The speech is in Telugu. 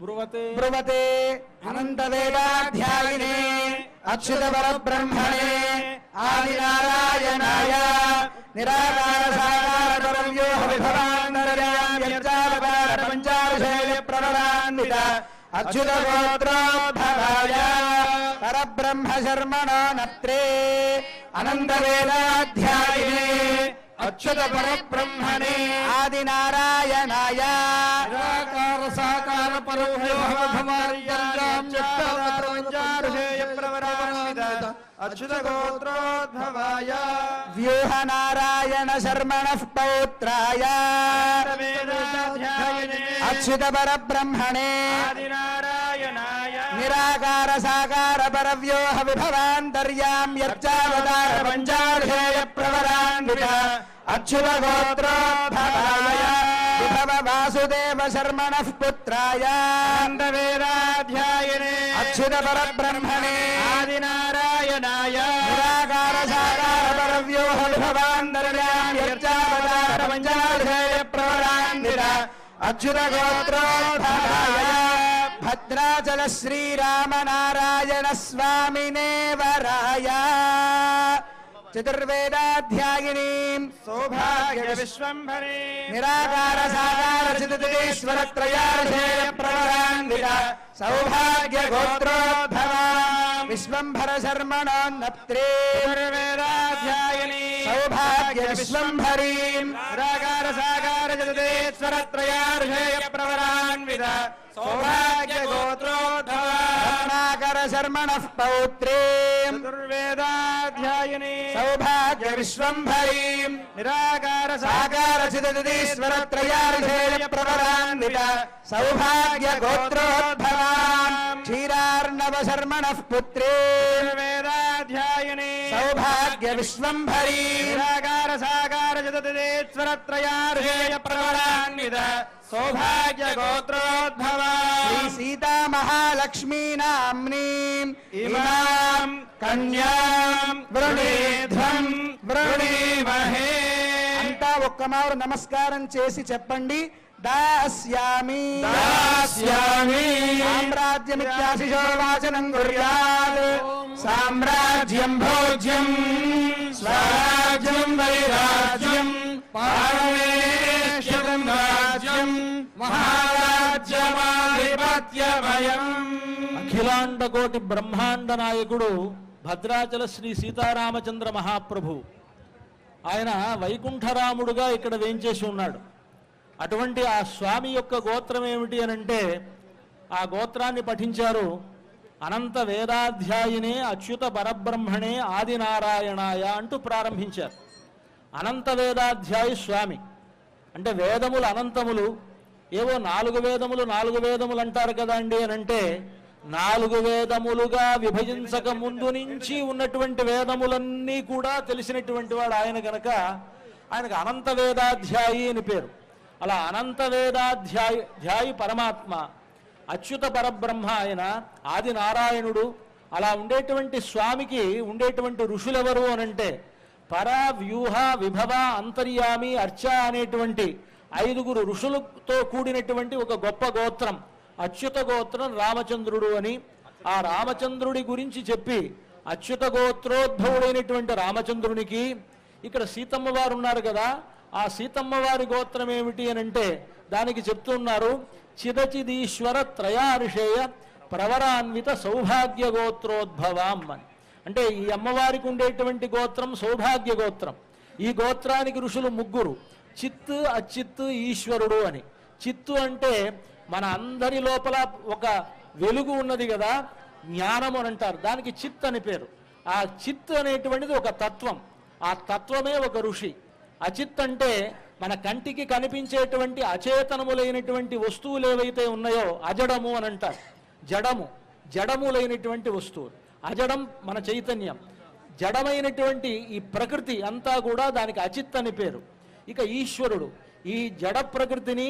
బ్రువతే అనంతవేదాధ్యాయినే అచ్యుత పరబ్రహ్మణే ఆదినారాయణాయ నిరాకార సాకార పరవ్యోహ విభవాంతర్యామ్యర్చావతార పంచాశైల ప్రవరాన్విత అచ్యుత గోత్రోద్భవాయ పరబ్రహ్మ శర్మణో నత్రే అనంతవేదాధ్యాయినే అచ్యుత పరబ్రహ్మణే ఆదినారాయణాయ నిరాకార సాకార పరవ్యోహ విభవాంతర్యామ్యర్చావతార ప్రవరాన్విత అచ్యుత గోత్రోద్భవాయ వ్యూహ నారాయణ శర్మణః పౌత్రాయ అచ్యుత పరబ్రహ్మణే నిరాకార సాకార పరవ్యోహ విభవాంతర్యామ్యర్చావతార పంచాశేయ ప్రవరాన్విత అచ్యుత గోత్రోద్భవాయ విభవ వాసుదేవ శర్మణః పుత్రాయ వేదాధ్యాయనే అచ్యుత పరబ్రహ్మణే ఆదినారాయణాయ నిరాకార సాకార పరవ్యోహ విభవాంతర్యామ్యర్చావతార పంచాశేయ ప్రవరాన్విత అచ్యుత గోత్రోద్భవాయ భద్రాచల శ్రీరామనారాయణ స్వామినే వరాయ చతుర్వేదాధ్యాయిని సౌభాగ్య విశ్వంభరే నిరాకార సాకార చిదీశ్వర త్రయార్షేయ ప్రవరాన్విత సౌభాగ్య గోత్రోద్భవా విశ్వంభర శర్మణోన్నప్త్రే చతుర్వేదాధ్యాయిని సౌభాగ్య విశ్వంభరీ నిరాకార సాకార చిదీశ్వర త్రయార్షేయ ప్రవరాన్విత సౌభాగ్య గోత్రోద్భవా రత్నాకర శర్మణః పౌత్రే చతుర్వేదాధ్యాయిని సౌభాగ్య విశ్వంభరీ నిరాకార సాకార చిదీశ్వర త్రయార్షేయ ప్రవరాన్విత సౌభాగ్య గోత్రోద్భవా క్షీరార్ణవ శర్మణః పుత్రే వేదాధ్యాయిని సౌభాగ్య విశ్వంభరీ నిరాకార సాకార చిదీశ్వర త్రయార్షేయ ప్రవరాన్విత సౌభాగ్య గోత్రోద్భవా శ్రీ సీతా మహాలక్ష్మీ నామ్నీం ఇమాం కన్యాం వృణీధ్వం వృణీమహే అంతా ఒక్కమారు నమస్కారం చేసి చెప్పండి దాస్యామి దాస్యామి సామ్రాజ్యమిత్యాశిషో వాచనం కుర్యాత్ సామ్రాజ్యం భోజ్యం స్వరాజ్యం వైరాజ్యం పారమేశ్వరం రాజ్యం మహారాజ్యమాధిపత్యమయం. అఖిలాండ కోటి బ్రహ్మాండ నాయకుడు భద్రాచల శ్రీ సీతారామచంద్ర మహాప్రభు. ఆయన వైకుంఠరాముడుగా ఇక్కడ వేంచేసి ఉన్నాడు. అటువంటి ఆ స్వామి యొక్క గోత్రం ఏమిటి అనంటే ఆ గోత్రాన్ని పఠించారు. అనంత వేదాధ్యాయినే అచ్యుత పరబ్రహ్మణే ఆదినారాయణాయ అంటూ ప్రారంభించారు. అనంత వేదాధ్యాయి స్వామి అంటే వేదములు అనంతములు. ఏవో 4 వేదములు అంటారు కదా అండి అనంటే 4 వేదములుగా విభజించక ముందు నుంచి ఉన్నటువంటి వేదములన్నీ కూడా తెలిసినటువంటి వాడు ఆయన గనక ఆయనకు అనంత వేదాధ్యాయి అని పేరు. అలా అనంత వేదాధ్యాయి పరమాత్మ, అచ్యుత పరబ్రహ్మ ఆయన ఆది నారాయణుడు. అలా ఉండేటువంటి స్వామికి ఉండేటువంటి ఋషులెవరు అనంటే పర, వ్యూహ, విభవ, అంతర్యామి, అర్చ అనేటువంటి 5 ఋషులతో కూడినటువంటి ఒక గొప్ప గోత్రం అచ్యుత గోత్రం రామచంద్రుడు అని. ఆ రామచంద్రుడి గురించి చెప్పి అచ్యుత గోత్రోద్భవుడైనటువంటి రామచంద్రునికి ఇక్కడ సీతమ్మ వారు ఉన్నారు కదా, ఆ సీతమ్మ వారి గోత్రం ఏమిటి అని అంటే దానికి చెప్తున్నారు చిదచిదీశ్వర త్రయార్షేయ ప్రవరాన్విత సౌభాగ్య గోత్రోద్భవాం అని. అంటే ఈ అమ్మవారికి ఉండేటువంటి గోత్రం సౌభాగ్య గోత్రం. ఈ గోత్రానికి ఋషులు 3, చిత్తు, అచ్చిత్తు, ఈశ్వరుడు అని. చిత్తు అంటే మన అందరి లోపల ఒక వెలుగు ఉన్నది కదా, జ్ఞానము అని అంటారు, దానికి చిత్ అని పేరు. ఆ చిత్ అనేటువంటిది ఒక తత్వం, ఆ తత్వమే ఒక ఋషి. అచిత్ అంటే మన కంటికి కనిపించేటువంటి అచేతనములైనటువంటి వస్తువులు ఏవైతే ఉన్నాయో అజడము అని అంటారు. జడములైనటువంటి వస్తువులు. అజడం మన చైతన్యం. జడమైనటువంటి ఈ ప్రకృతి అంతా కూడా దానికి అచిత్ అని పేరు. ఇక ఈశ్వరుడు ఈ జడ ప్రకృతిని